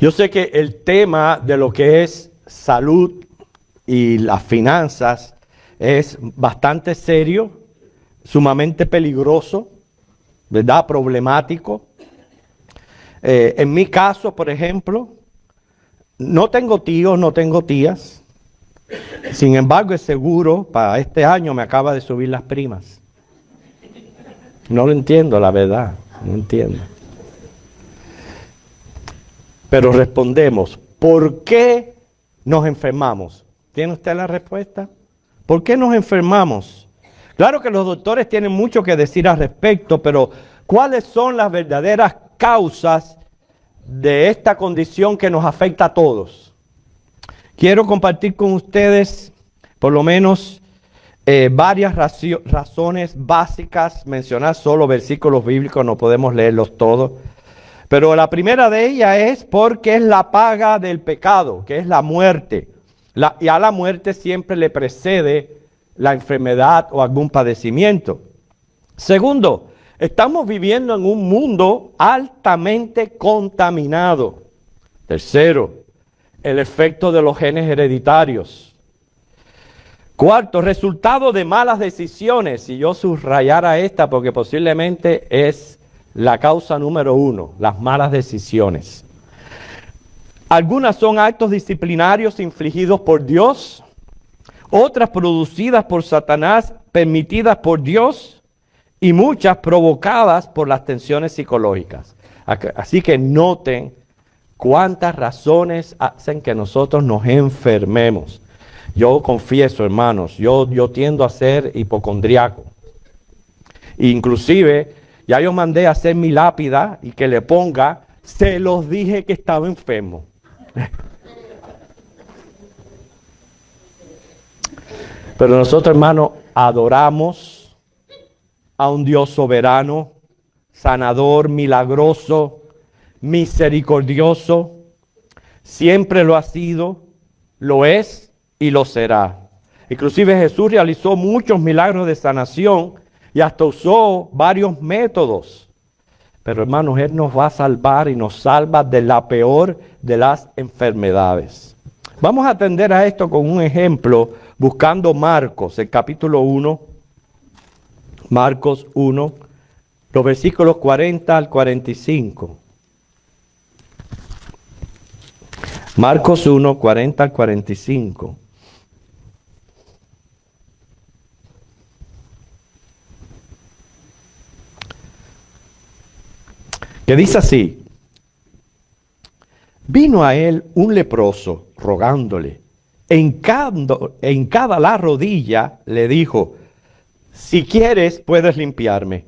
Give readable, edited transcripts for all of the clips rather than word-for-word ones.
Yo sé que el tema de lo que es salud y las finanzas es bastante serio, sumamente peligroso, ¿verdad? Problemático. En mi caso, por ejemplo, no tengo tíos, no tengo tías. Sin embargo, es seguro, para este año me acaba de subir las primas. No lo entiendo, la verdad, no entiendo. Pero respondemos, ¿por qué nos enfermamos? ¿Tiene usted la respuesta? ¿Por qué nos enfermamos? Claro que los doctores tienen mucho que decir al respecto, pero ¿cuáles son las verdaderas causas de esta condición que nos afecta a todos? Quiero compartir con ustedes por lo menos varias razones básicas, mencionar solo versículos bíblicos, no podemos leerlos todos. Pero la primera de ellas es porque es la paga del pecado, que es la muerte. Y a la muerte siempre le precede la enfermedad o algún padecimiento. Segundo, estamos viviendo en un mundo altamente contaminado. Tercero, el efecto de los genes hereditarios. Cuarto, resultado de malas decisiones. Si yo subrayara esta, porque posiblemente es la causa número uno, las malas decisiones. Algunas son actos disciplinarios infligidos por Dios, otras producidas por Satanás, permitidas por Dios, y muchas provocadas por las tensiones psicológicas. Así que noten cuántas razones hacen que nosotros nos enfermemos. Yo confieso, hermanos, yo tiendo a ser hipocondriaco. Inclusive, ya yo mandé a hacer mi lápida y que le ponga, se los dije que estaba enfermo. Pero nosotros, hermanos, adoramos a un Dios soberano, sanador, milagroso, misericordioso. Siempre lo ha sido, lo es y lo será. Inclusive Jesús realizó muchos milagros de sanación y hasta usó varios métodos. Pero hermanos, Él nos va a salvar y nos salva de la peor de las enfermedades. Vamos a atender a esto con un ejemplo buscando Marcos, el capítulo 1. Marcos 1, los versículos 40 al 45. Marcos 1, 40 al 45. Que dice así: vino a él un leproso rogándole, en cada la rodilla le dijo: si quieres puedes limpiarme.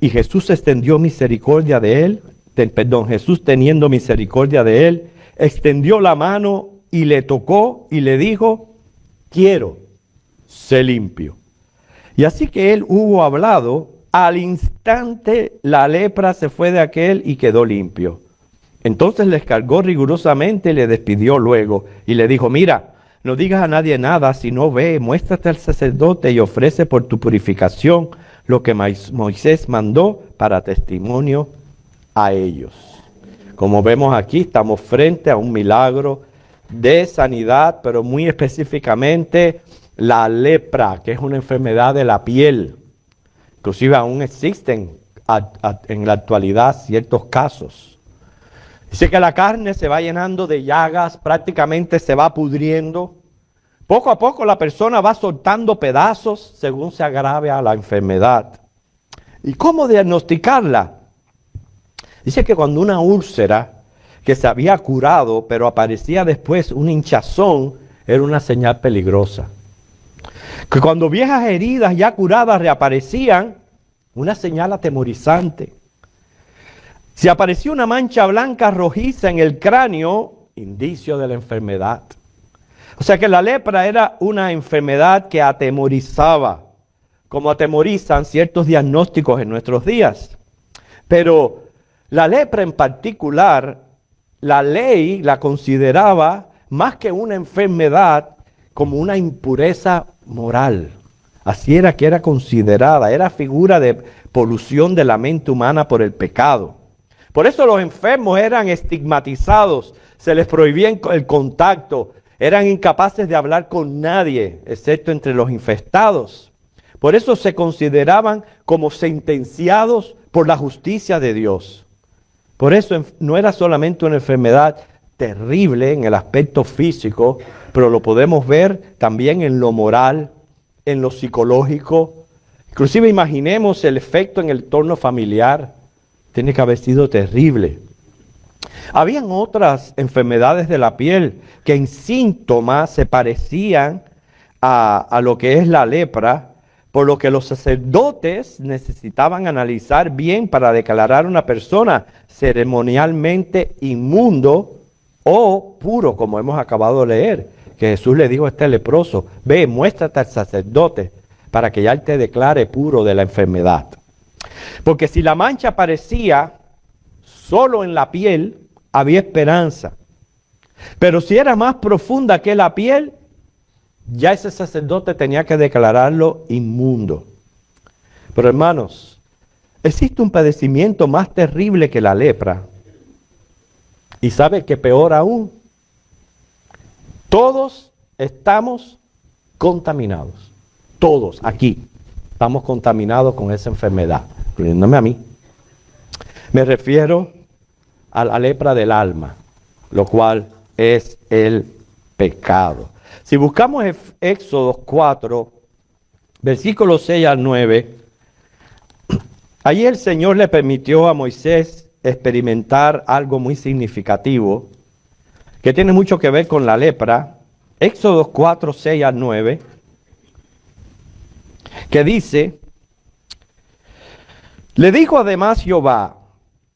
Y Jesús extendió misericordia de él, Jesús teniendo misericordia de él, extendió la mano y le tocó y le dijo: quiero, sé limpio. Y así que él hubo hablado, al instante la lepra se fue de aquel y quedó limpio. Entonces les cargó rigurosamente y le despidió luego y le dijo: mira, no digas a nadie nada, sino ve, muéstrate al sacerdote y ofrece por tu purificación lo que Moisés mandó para testimonio a ellos. Como vemos aquí, estamos frente a un milagro de sanidad, pero muy específicamente la lepra, que es una enfermedad de la piel. Inclusive aún existen en la actualidad ciertos casos. Dice que la carne se va llenando de llagas, prácticamente se va pudriendo. Poco a poco la persona va soltando pedazos según se agrave a la enfermedad. ¿Y cómo diagnosticarla? Dice que cuando una úlcera que se había curado, pero aparecía después un hinchazón, era una señal peligrosa. Que cuando viejas heridas ya curadas reaparecían, una señal atemorizante. Si aparecía una mancha blanca rojiza en el cráneo, indicio de la enfermedad. O sea que la lepra era una enfermedad que atemorizaba, como atemorizan ciertos diagnósticos en nuestros días. Pero la lepra en particular, la ley la consideraba más que una enfermedad como una impureza moral. Así era que era considerada, era figura de polución de la mente humana por el pecado. Por eso los enfermos eran estigmatizados, se les prohibía el contacto, eran incapaces de hablar con nadie, excepto entre los infectados. Por eso se consideraban como sentenciados por la justicia de Dios. Por eso no era solamente una enfermedad terrible en el aspecto físico, pero lo podemos ver también en lo moral, en lo psicológico. Inclusive imaginemos el efecto en el entorno familiar. Tiene que haber sido terrible. Habían otras enfermedades de la piel que en síntomas se parecían a lo que es la lepra, por lo que los sacerdotes necesitaban analizar bien para declarar a una persona ceremonialmente inmundo o puro, como hemos acabado de leer, que Jesús le dijo a este leproso: ve, muéstrate al sacerdote para que ya él te declare puro de la enfermedad. Porque si la mancha aparecía solo en la piel, había esperanza. Pero si era más profunda que la piel, ya ese sacerdote tenía que declararlo inmundo. Pero hermanos, existe un padecimiento más terrible que la lepra. ¿Y sabe qué peor aún? Todos estamos contaminados. Todos aquí estamos contaminados con esa enfermedad, incluyéndome a mí. Me refiero a la lepra del alma, lo cual es el pecado. Si buscamos Éxodo 4, versículos 6 al 9, allí el Señor le permitió a Moisés experimentar algo muy significativo que tiene mucho que ver con la lepra. Éxodo 4, 6 al 9, que dice: le dijo además Jehová: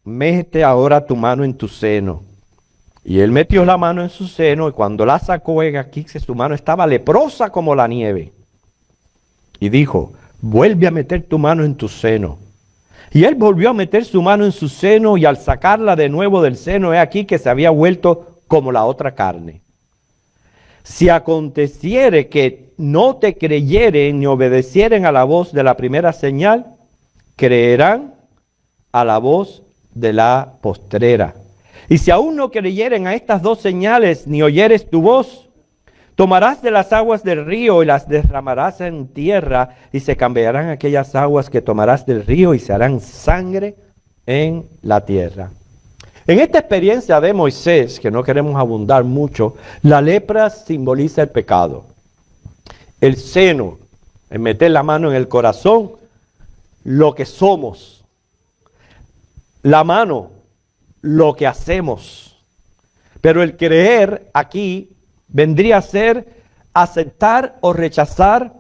mete ahora tu mano en tu seno. Y él metió la mano en su seno, y cuando la sacó, aquí que su mano estaba leprosa como la nieve. Y dijo: vuelve a meter tu mano en tu seno. Y él volvió a meter su mano en su seno, y al sacarla de nuevo del seno, he aquí que se había vuelto como la otra carne. Si aconteciere que no te creyeren ni obedecieren a la voz de la primera señal, creerán a la voz de la postrera. Y si aún no creyeren a estas dos señales, ni oyeres tu voz, tomarás de las aguas del río y las derramarás en tierra, y se cambiarán aquellas aguas que tomarás del río y se harán sangre en la tierra. En esta experiencia de Moisés, que no queremos abundar mucho, la lepra simboliza el pecado. El seno, el meter la mano en el corazón, lo que somos. La mano, lo que hacemos. Pero el creer aquí vendría a ser aceptar o rechazar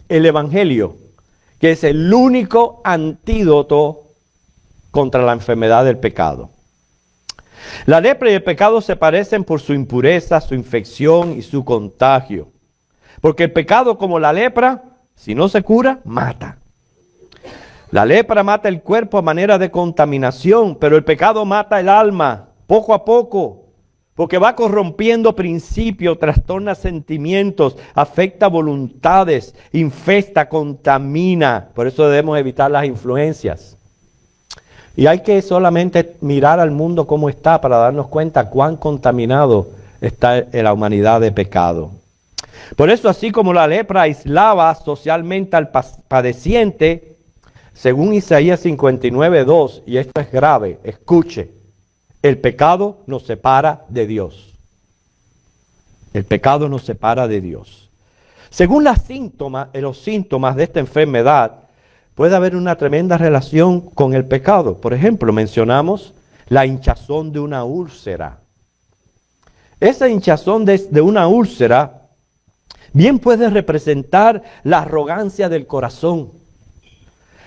el evangelio, que es el único antídoto contra la enfermedad del pecado. La lepra y el pecado se parecen por su impureza, su infección y su contagio. Porque el pecado, como la lepra, si no se cura, mata. La lepra mata el cuerpo a manera de contaminación, pero el pecado mata el alma poco a poco, porque va corrompiendo principios, trastorna sentimientos, afecta voluntades, infesta, contamina. Por eso debemos evitar las influencias. Y hay que solamente mirar al mundo como está para darnos cuenta cuán contaminado está en la humanidad de pecado. Por eso, así como la lepra aislaba socialmente al padeciente, según Isaías 59:2, y esto es grave, escuche, el pecado nos separa de Dios. El pecado nos separa de Dios. Según los síntomas de esta enfermedad, puede haber una tremenda relación con el pecado. Por ejemplo, mencionamos la hinchazón de una úlcera. Esa hinchazón de una úlcera bien puede representar la arrogancia del corazón,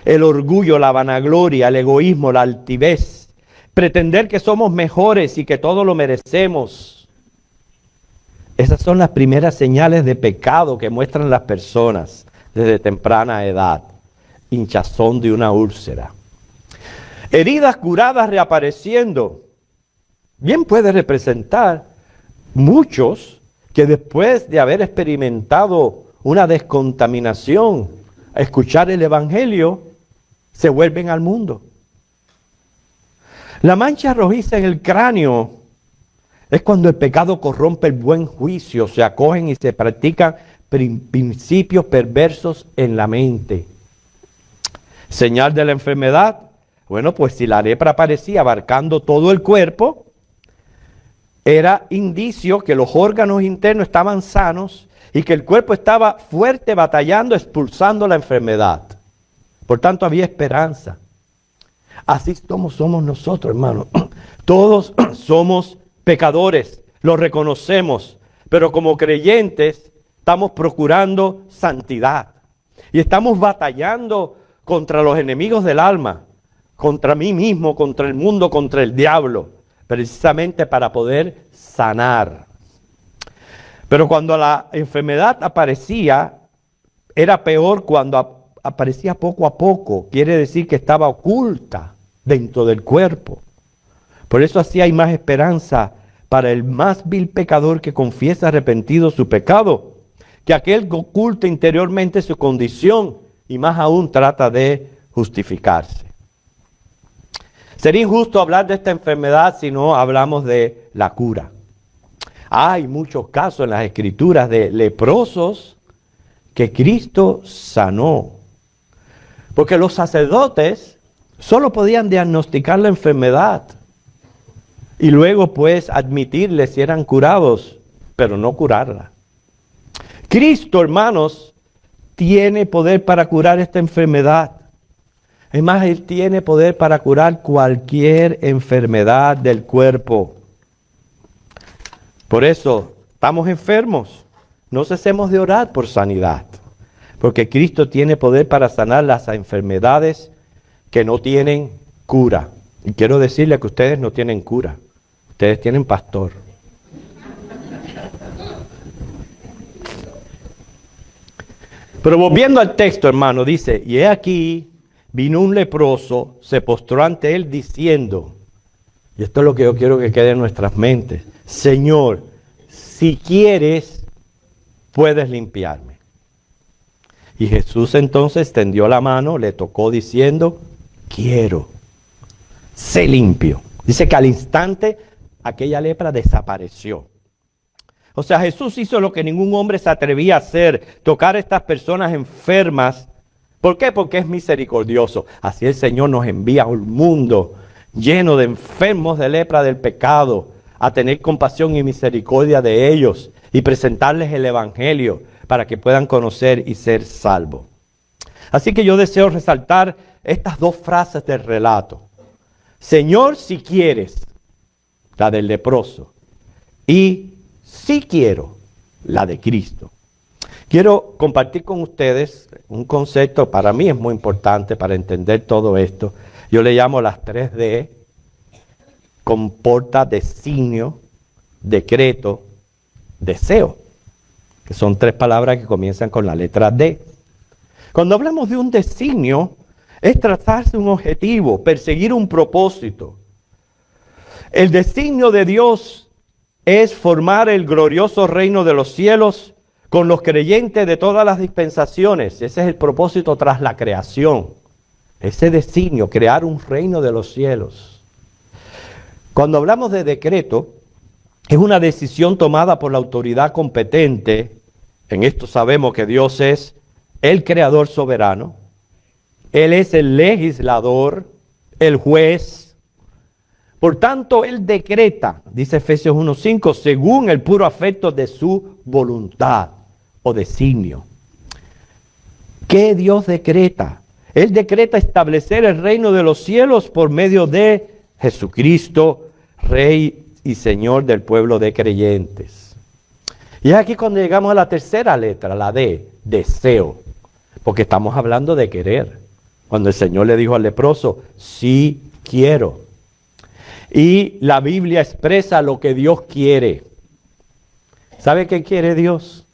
el orgullo, la vanagloria, el egoísmo, la altivez, pretender que somos mejores y que todo lo merecemos. Esas son las primeras señales de pecado que muestran las personas desde temprana edad. Hinchazón de una úlcera. Heridas curadas reapareciendo. Bien puede representar muchos que después de haber experimentado una descontaminación, a escuchar el evangelio, se vuelven al mundo. La mancha rojiza en el cráneo es cuando el pecado corrompe el buen juicio, se acogen y se practican principios perversos en la mente. Señal de la enfermedad, bueno, pues si la lepra aparecía abarcando todo el cuerpo, era indicio que los órganos internos estaban sanos y que el cuerpo estaba fuerte, batallando, expulsando la enfermedad. Por tanto, había esperanza. Así somos nosotros, hermanos. Todos somos pecadores, lo reconocemos, pero como creyentes estamos procurando santidad y estamos batallando contra los enemigos del alma, contra mí mismo, contra el mundo, contra el diablo, precisamente para poder sanar. Pero cuando la enfermedad aparecía, era peor cuando aparecía poco a poco, quiere decir que estaba oculta dentro del cuerpo. Por eso así hay más esperanza para el más vil pecador que confiesa arrepentido su pecado, que aquel que oculta interiormente su condición y más aún trata de justificarse. Sería injusto hablar de esta enfermedad si no hablamos de la cura. Hay muchos casos en las Escrituras de leprosos que Cristo sanó. Porque los sacerdotes solo podían diagnosticar la enfermedad y luego pues admitirles si eran curados, pero no curarla. Cristo, hermanos, tiene poder para curar esta enfermedad. Es más, Él tiene poder para curar cualquier enfermedad del cuerpo. Por eso, estamos enfermos. No cesemos de orar por sanidad. Porque Cristo tiene poder para sanar las enfermedades que no tienen cura. Y quiero decirle que ustedes no tienen cura. Ustedes tienen pastor. Pero volviendo al texto, hermano, dice, y he aquí, vino un leproso, se postró ante él diciendo, y esto es lo que yo quiero que quede en nuestras mentes, Señor, si quieres, puedes limpiarme. Y Jesús entonces extendió la mano, le tocó diciendo, quiero, sé limpio. Dice que al instante aquella lepra desapareció. O sea, Jesús hizo lo que ningún hombre se atrevía a hacer, tocar a estas personas enfermas. ¿Por qué? Porque es misericordioso. Así el Señor nos envía a un mundo lleno de enfermos de lepra del pecado, a tener compasión y misericordia de ellos y presentarles el Evangelio para que puedan conocer y ser salvos. Así que yo deseo resaltar estas dos frases del relato. Señor, si quieres, la del leproso, y si quiero, la de Cristo. Quiero compartir con ustedes un concepto, para mí es muy importante para entender todo esto. Yo le llamo las 3D, comporta, designio, decreto, deseo, que son 3 palabras que comienzan con la letra D. Cuando hablamos de un designio, es trazarse un objetivo, perseguir un propósito. El designio de Dios es formar el glorioso reino de los cielos con los creyentes de todas las dispensaciones. Ese es el propósito tras la creación. Ese designio, crear un reino de los cielos. Cuando hablamos de decreto, es una decisión tomada por la autoridad competente. En esto sabemos que Dios es el creador soberano. Él es el legislador, el juez. Por tanto, Él decreta, dice Efesios 1:5, según el puro afecto de su voluntad o designio. ¿Qué Dios decreta? Él decreta establecer el reino de los cielos por medio de Jesucristo, Rey y Señor del pueblo de creyentes. Y es aquí cuando llegamos a la tercera letra, la D, deseo. Porque estamos hablando de querer. Cuando el Señor le dijo al leproso, sí quiero. Y la Biblia expresa lo que Dios quiere. ¿Sabe qué quiere Dios?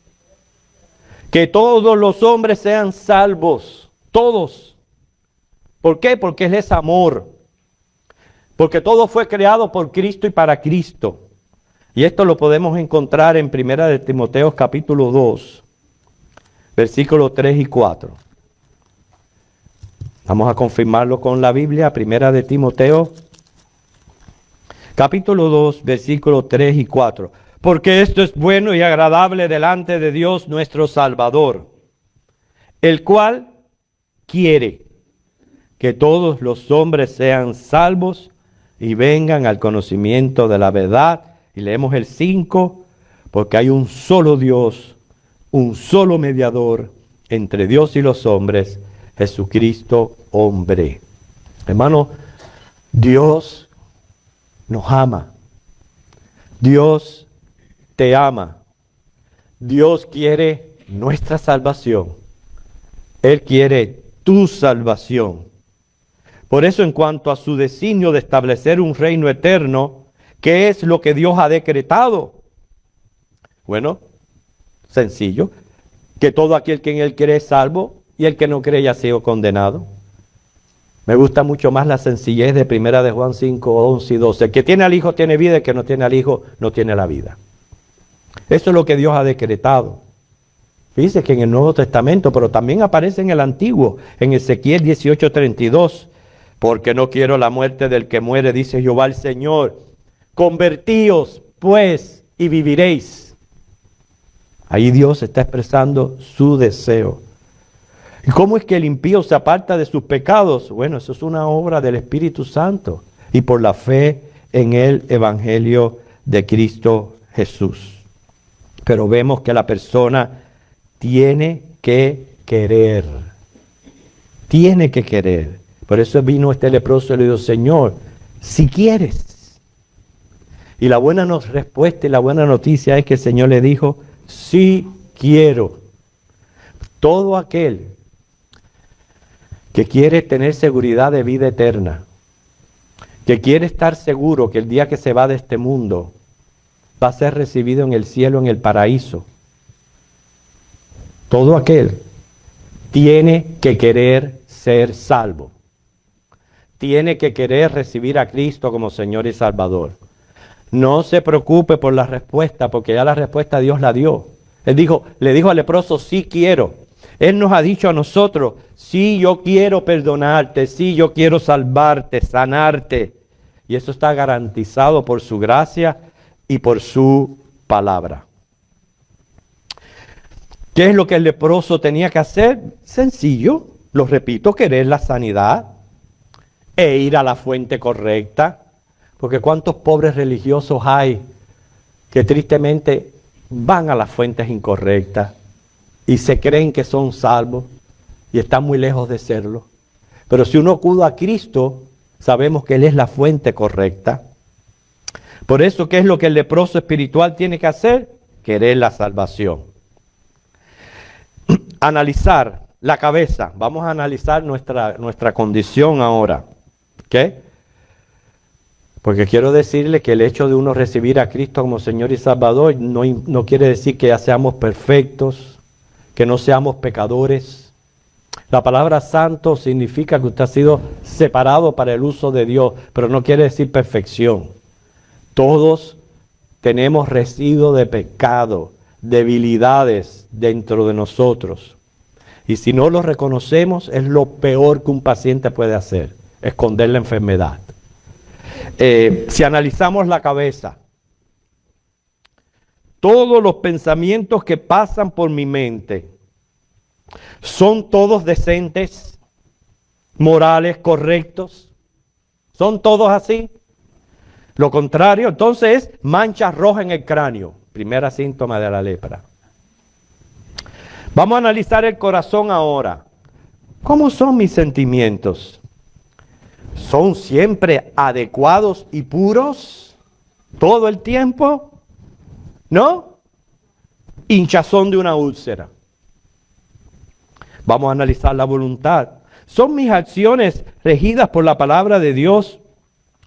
Que todos los hombres sean salvos. Todos. ¿Por qué? Porque Él es amor. Porque todo fue creado por Cristo y para Cristo. Y esto lo podemos encontrar en 1 Timoteo capítulo 2, versículos 3 y 4. Vamos a confirmarlo con la Biblia, 1 Timoteo Capítulo 2, versículos 3 y 4. Porque esto es bueno y agradable delante de Dios nuestro Salvador, el cual quiere que todos los hombres sean salvos y vengan al conocimiento de la verdad. Y leemos el 5, porque hay un solo Dios, un solo mediador entre Dios y los hombres, Jesucristo hombre. Hermano, Dios nos ama. Dios te ama. Dios quiere nuestra salvación. Él quiere tu salvación. Por eso, en cuanto a su designio de establecer un reino eterno, ¿qué es lo que Dios ha decretado? Bueno, sencillo, que todo aquel que en Él cree es salvo y el que no cree ya ha sido condenado. Me gusta mucho más la sencillez de 1 de Juan 5, 11 y 12. El que tiene al Hijo tiene vida, el que no tiene al Hijo no tiene la vida. Eso es lo que Dios ha decretado. Fíjese que en el Nuevo Testamento, pero también aparece en el Antiguo, en Ezequiel 18:32. Porque no quiero la muerte del que muere, dice Jehová el Señor. Convertíos, pues, y viviréis. Ahí Dios está expresando su deseo. ¿Y cómo es que el impío se aparta de sus pecados? Bueno, eso es una obra del Espíritu Santo y por la fe en el Evangelio de Cristo Jesús. Pero vemos que la persona tiene que querer. Tiene que querer. Por eso vino este leproso y le dijo, Señor, si quieres. Y la buena respuesta y la buena noticia es que el Señor le dijo, sí quiero. Todo aquel que quiere tener seguridad de vida eterna, que quiere estar seguro que el día que se va de este mundo va a ser recibido en el cielo, en el paraíso. Todo aquel tiene que querer ser salvo. Tiene que querer recibir a Cristo como Señor y Salvador. No se preocupe por la respuesta, porque ya la respuesta Dios la dio. Él dijo, le dijo al leproso, sí quiero. Él nos ha dicho a nosotros, sí, yo quiero perdonarte, sí, yo quiero salvarte, sanarte. Y eso está garantizado por su gracia y por su palabra. ¿Qué es lo que el leproso tenía que hacer? Sencillo, lo repito, querer la sanidad e ir a la fuente correcta. Porque cuántos pobres religiosos hay que tristemente van a las fuentes incorrectas y se creen que son salvos y están muy lejos de serlo. Pero si uno acude a Cristo, sabemos que Él es la fuente correcta. Por eso, ¿qué es lo que el leproso espiritual tiene que hacer? Querer la salvación. Analizar la cabeza. Vamos a analizar nuestra condición ahora. ¿Qué? Porque quiero decirle que el hecho de uno recibir a Cristo como Señor y Salvador no quiere decir que ya seamos perfectos, que no seamos pecadores. La palabra santo significa que usted ha sido separado para el uso de Dios, pero no quiere decir perfección. Todos tenemos residuo de pecado, debilidades dentro de nosotros. Y si no lo reconocemos, es lo peor que un paciente puede hacer, esconder la enfermedad. Si analizamos la cabeza, todos los pensamientos que pasan por mi mente, ¿son todos decentes, morales, correctos? ¿Son todos así? Lo contrario, entonces es manchas rojas en el cráneo, primera síntoma de la lepra. Vamos a analizar el corazón ahora. ¿Cómo son mis sentimientos? ¿Son siempre adecuados y puros todo el tiempo? ¿No? Hinchazón de una úlcera. Vamos a analizar la voluntad. ¿Son mis acciones regidas por la palabra de Dios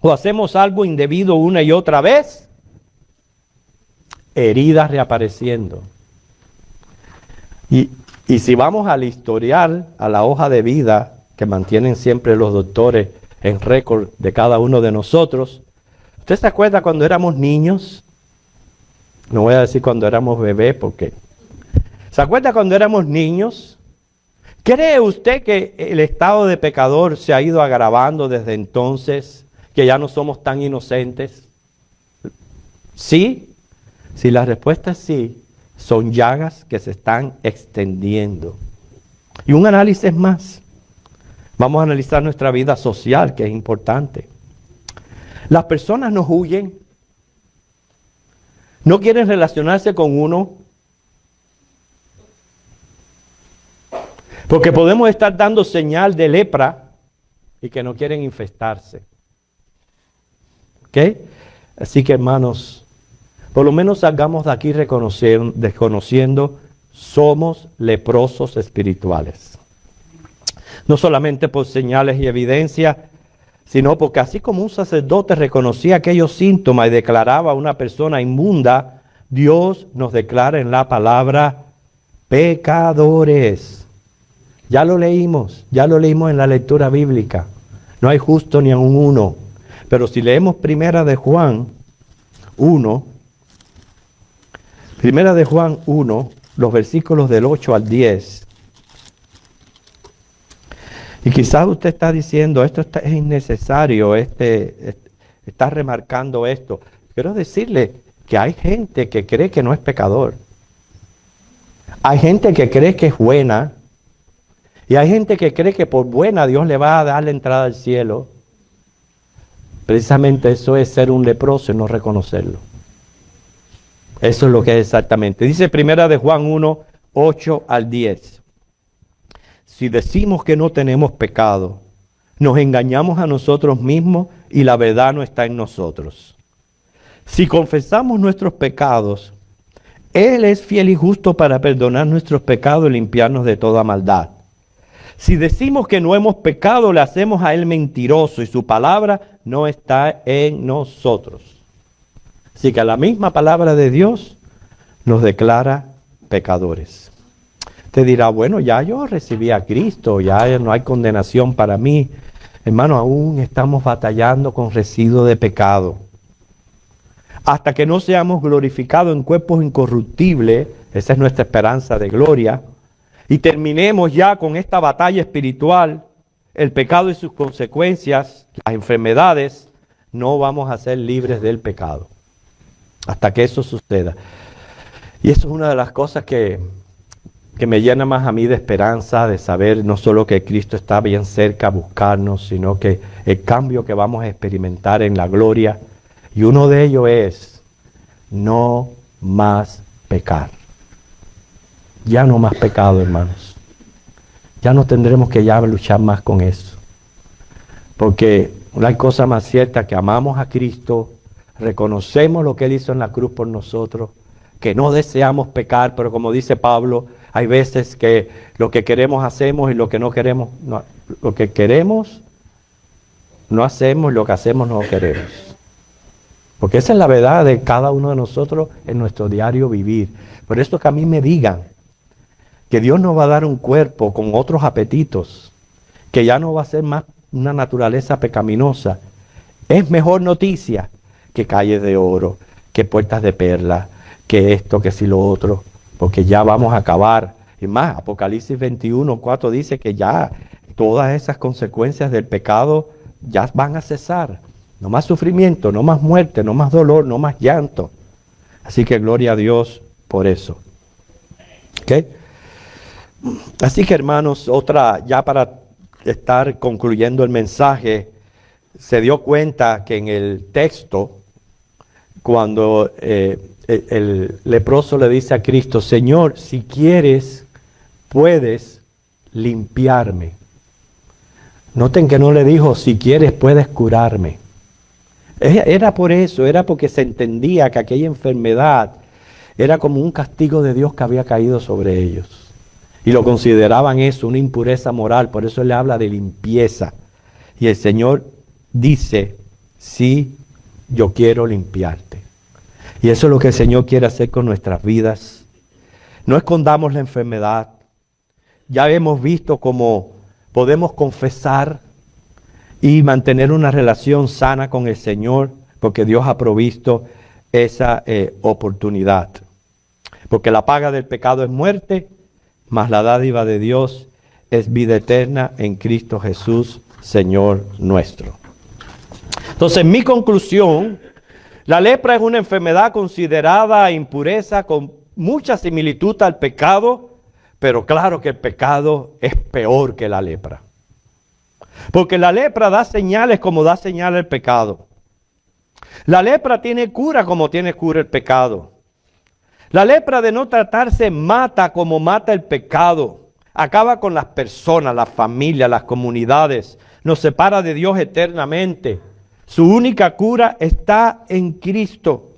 o hacemos algo indebido una y otra vez? Heridas reapareciendo. Y si vamos al historial, a la hoja de vida que mantienen siempre los doctores en récord de cada uno de nosotros, ¿usted se acuerda cuando éramos niños? No voy a decir cuando éramos bebés porque... ¿Se acuerda cuando éramos niños? ¿Cree usted que el estado de pecador se ha ido agravando desde entonces, que ya no somos tan inocentes? Sí, si la respuesta es sí, son llagas que se están extendiendo. Y un análisis más. Vamos a analizar nuestra vida social, que es importante. Las personas nos huyen. No quieren relacionarse con uno. Porque podemos estar dando señal de lepra y que no quieren infestarse. ¿Ok? Así que, hermanos, por lo menos salgamos de aquí desconociendo, somos leprosos espirituales. No solamente por señales y evidencias, sino porque así como un sacerdote reconocía aquellos síntomas y declaraba a una persona inmunda, Dios nos declara en la palabra pecadores. Ya lo leímos en la lectura bíblica. No hay justo ni aun uno. Pero si leemos Primera de Juan 1, los versículos del 8 al 10. Y quizás usted está diciendo, es innecesario, está remarcando esto. Quiero decirle que hay gente que cree que no es pecador. Hay gente que cree que es buena. Y hay gente que cree que por buena Dios le va a dar la entrada al cielo. Precisamente eso es ser un leproso y no reconocerlo. Eso es lo que es exactamente. Dice Primera de Juan 1, 8 al 10. Si decimos que no tenemos pecado, nos engañamos a nosotros mismos y la verdad no está en nosotros. Si confesamos nuestros pecados, Él es fiel y justo para perdonar nuestros pecados y limpiarnos de toda maldad. Si decimos que no hemos pecado, le hacemos a Él mentiroso y su palabra no está en nosotros. Así que la misma palabra de Dios nos declara pecadores. Te dirá, bueno, ya yo recibí a Cristo, ya no hay condenación para mí. Hermano, aún estamos batallando con residuos de pecado. Hasta que no seamos glorificados en cuerpos incorruptibles, esa es nuestra esperanza de gloria, y terminemos ya con esta batalla espiritual, el pecado y sus consecuencias, las enfermedades, no vamos a ser libres del pecado. Hasta que eso suceda. Y eso es una de las cosas que me llena más a mí de esperanza, de saber no solo que Cristo está bien cerca a buscarnos, sino que el cambio que vamos a experimentar en la gloria, y uno de ellos es no más pecar. Ya no más pecado, hermanos. Ya no tendremos que ya luchar más con eso. Porque no hay cosa más cierta que amamos a Cristo, reconocemos lo que Él hizo en la cruz por nosotros, que no deseamos pecar, pero como dice Pablo, hay veces que lo que queremos hacemos y lo que no queremos, no, lo que queremos no hacemos y lo que hacemos no queremos. Porque esa es la verdad de cada uno de nosotros en nuestro diario vivir. Por eso que a mí me digan que Dios nos va a dar un cuerpo con otros apetitos, que ya no va a ser más una naturaleza pecaminosa. Es mejor noticia que calles de oro, que puertas de perla, que esto, que si lo otro, porque ya vamos a acabar. Y más, Apocalipsis 21:4 dice que ya todas esas consecuencias del pecado ya van a cesar. No más sufrimiento, no más muerte, no más dolor, no más llanto. Así que gloria a Dios por eso. ¿Ok? Así que, hermanos, ya para estar concluyendo el mensaje, se dio cuenta que en el texto, cuando el leproso le dice a Cristo, Señor, si quieres, puedes limpiarme. Noten que no le dijo, si quieres, puedes curarme. Era por eso, era porque se entendía que aquella enfermedad era como un castigo de Dios que había caído sobre ellos. Y lo consideraban eso, una impureza moral. Por eso él le habla de limpieza. Y el Señor dice, sí, yo quiero limpiarte. Y eso es lo que el Señor quiere hacer con nuestras vidas. No escondamos la enfermedad. Ya hemos visto cómo podemos confesar y mantener una relación sana con el Señor, porque Dios ha provisto esa oportunidad. Porque la paga del pecado es muerte, mas la dádiva de Dios es vida eterna en Cristo Jesús, Señor nuestro. Entonces, mi conclusión La lepra es una enfermedad considerada impureza con mucha similitud al pecado, pero claro que el pecado es peor que la lepra. Porque la lepra da señales como da señal el pecado. La lepra tiene cura como tiene cura el pecado. La lepra, de no tratarse, mata como mata el pecado. Acaba con las personas, las familias, las comunidades. Nos separa de Dios eternamente. Su única cura está en Cristo.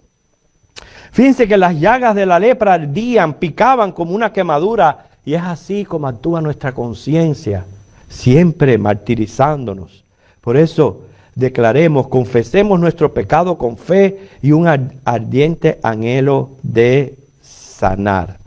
Fíjense que las llagas de la lepra ardían, picaban como una quemadura. Y es así como actúa nuestra conciencia, siempre martirizándonos. Por eso declaremos, confesemos nuestro pecado con fe y un ardiente anhelo de sanar.